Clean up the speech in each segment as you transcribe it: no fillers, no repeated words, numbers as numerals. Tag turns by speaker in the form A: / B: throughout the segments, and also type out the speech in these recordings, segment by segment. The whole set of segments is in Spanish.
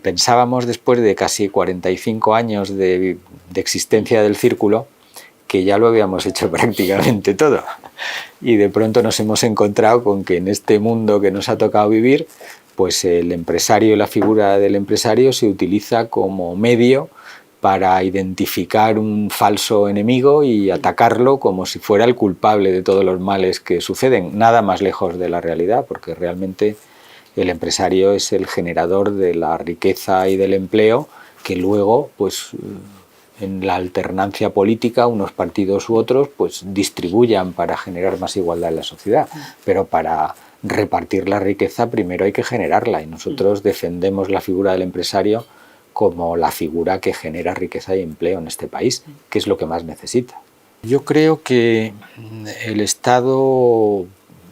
A: pensábamos después de casi 45 años de existencia del círculo que ya lo habíamos hecho prácticamente todo. Y de pronto nos hemos encontrado con que en este mundo que nos ha tocado vivir, pues el empresario y la figura del empresario se utiliza como medio para identificar un falso enemigo y atacarlo como si fuera el culpable de todos los males que suceden. Nada más lejos de la realidad, porque realmente el empresario es el generador de la riqueza y del empleo que luego, pues, en la alternancia política, unos partidos u otros, pues distribuyan para generar más igualdad en la sociedad. Pero para repartir la riqueza primero hay que generarla, y nosotros defendemos la figura del empresario como la figura que genera riqueza y empleo en este país, que es lo que más necesita. Yo creo que el Estado,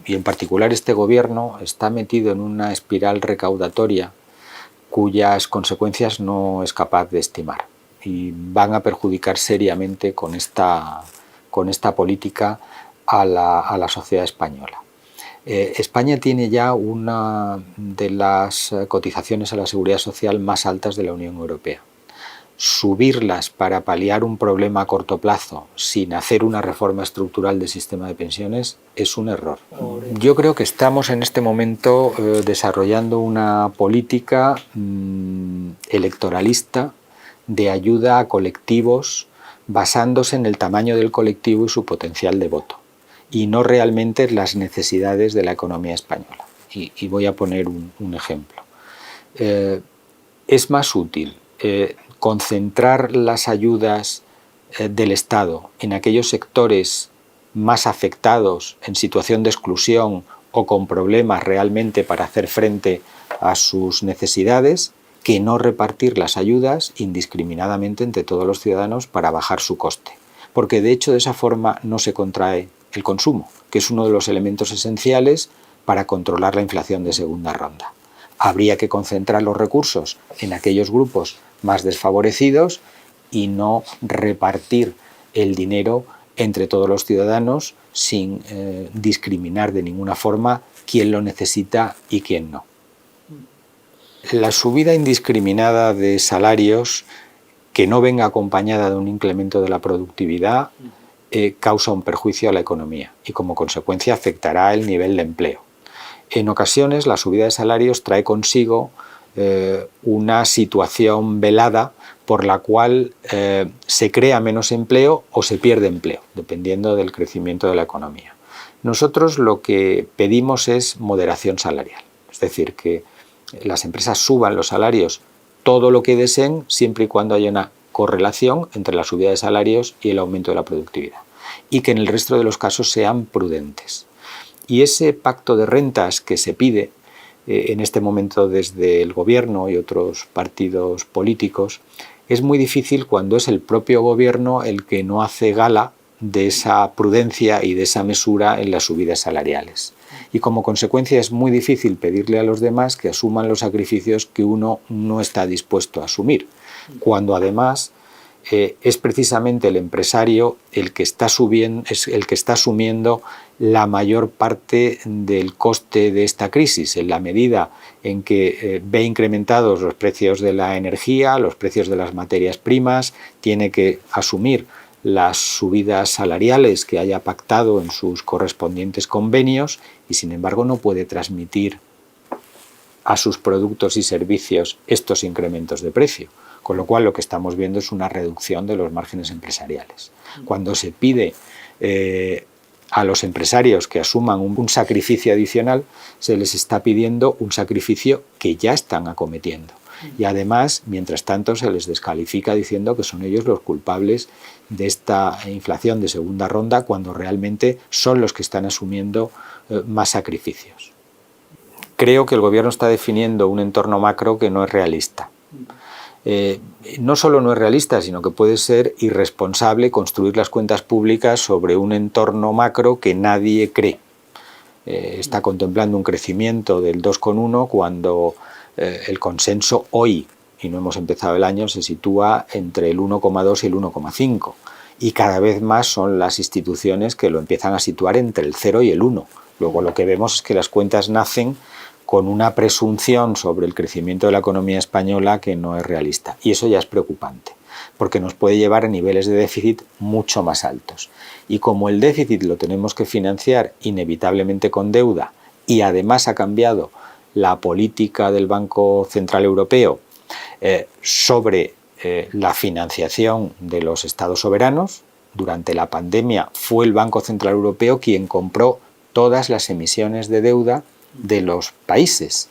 A: y en particular este gobierno, está metido en una espiral recaudatoria cuyas consecuencias no es capaz de estimar, y van a perjudicar seriamente con esta política a la sociedad española. España tiene ya una de las cotizaciones a la seguridad social más altas de la Unión Europea. Subirlas para paliar un problema a corto plazo sin hacer una reforma estructural del sistema de pensiones es un error. Yo creo que estamos en este momento desarrollando una política electoralista de ayuda a colectivos basándose en el tamaño del colectivo y su potencial de voto, y no realmente en las necesidades de la economía española. Y voy a poner un ejemplo. Es más útil concentrar las ayudas del Estado en aquellos sectores más afectados, en situación de exclusión o con problemas realmente para hacer frente a sus necesidades, que no repartir las ayudas indiscriminadamente entre todos los ciudadanos para bajar su coste. Porque de hecho de esa forma no se contrae el consumo, que es uno de los elementos esenciales para controlar la inflación de segunda ronda. Habría que concentrar los recursos en aquellos grupos más desfavorecidos y no repartir el dinero entre todos los ciudadanos sin discriminar de ninguna forma quién lo necesita y quién no. La subida indiscriminada de salarios que no venga acompañada de un incremento de la productividad causa un perjuicio a la economía y como consecuencia afectará el nivel de empleo. En ocasiones la subida de salarios trae consigo una situación velada por la cual se crea menos empleo o se pierde empleo, dependiendo del crecimiento de la economía. Nosotros lo que pedimos es moderación salarial, es decir, que las empresas suban los salarios todo lo que deseen, siempre y cuando haya una correlación entre la subida de salarios y el aumento de la productividad, y que en el resto de los casos sean prudentes. Y ese pacto de rentas que se pide en este momento desde el gobierno y otros partidos políticos es muy difícil cuando es el propio gobierno el que no hace gala de esa prudencia y de esa mesura en las subidas salariales. Y como consecuencia es muy difícil pedirle a los demás que asuman los sacrificios que uno no está dispuesto a asumir, cuando además es precisamente el empresario el que está asumiendo la mayor parte del coste de esta crisis, en la medida en que ve incrementados los precios de la energía, los precios de las materias primas, tiene que asumir las subidas salariales que haya pactado en sus correspondientes convenios y sin embargo no puede transmitir a sus productos y servicios estos incrementos de precio. Con lo cual lo que estamos viendo es una reducción de los márgenes empresariales. Cuando se pide a los empresarios que asuman un sacrificio adicional, se les está pidiendo un sacrificio que ya están acometiendo. Y además, mientras tanto, se les descalifica diciendo que son ellos los culpables de esta inflación de segunda ronda, cuando realmente son los que están asumiendo más sacrificios. Creo que el gobierno está definiendo un entorno macro que no es realista. No solo no es realista, sino que puede ser irresponsable construir las cuentas públicas sobre un entorno macro que nadie cree. Está contemplando un crecimiento del 2,1 cuando el consenso hoy, y no hemos empezado el año, se sitúa entre el 1,2 y el 1,5. Y cada vez más son las instituciones que lo empiezan a situar entre el 0 y el 1. Luego lo que vemos es que las cuentas nacen con una presunción sobre el crecimiento de la economía española que no es realista. Y eso ya es preocupante, porque nos puede llevar a niveles de déficit mucho más altos. Y como el déficit lo tenemos que financiar inevitablemente con deuda, y además ha cambiado la política del Banco Central Europeo sobre la financiación de los estados soberanos, durante la pandemia fue el Banco Central Europeo quien compró todas las emisiones de deuda de los países,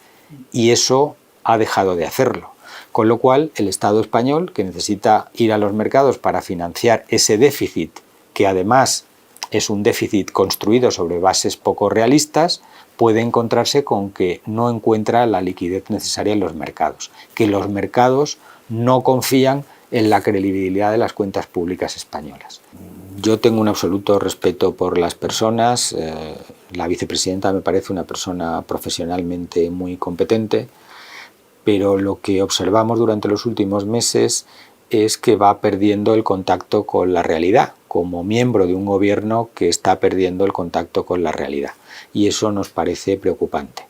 A: y eso ha dejado de hacerlo. Con lo cual, el Estado español, que necesita ir a los mercados para financiar ese déficit, que además es un déficit construido sobre bases poco realistas, puede encontrarse con que no encuentra la liquidez necesaria en los mercados, que los mercados no confían en la credibilidad de las cuentas públicas españolas. Yo tengo un absoluto respeto por las personas. La vicepresidenta me parece una persona profesionalmente muy competente, pero lo que observamos durante los últimos meses es que va perdiendo el contacto con la realidad, como miembro de un gobierno que está perdiendo el contacto con la realidad. Y eso nos parece preocupante.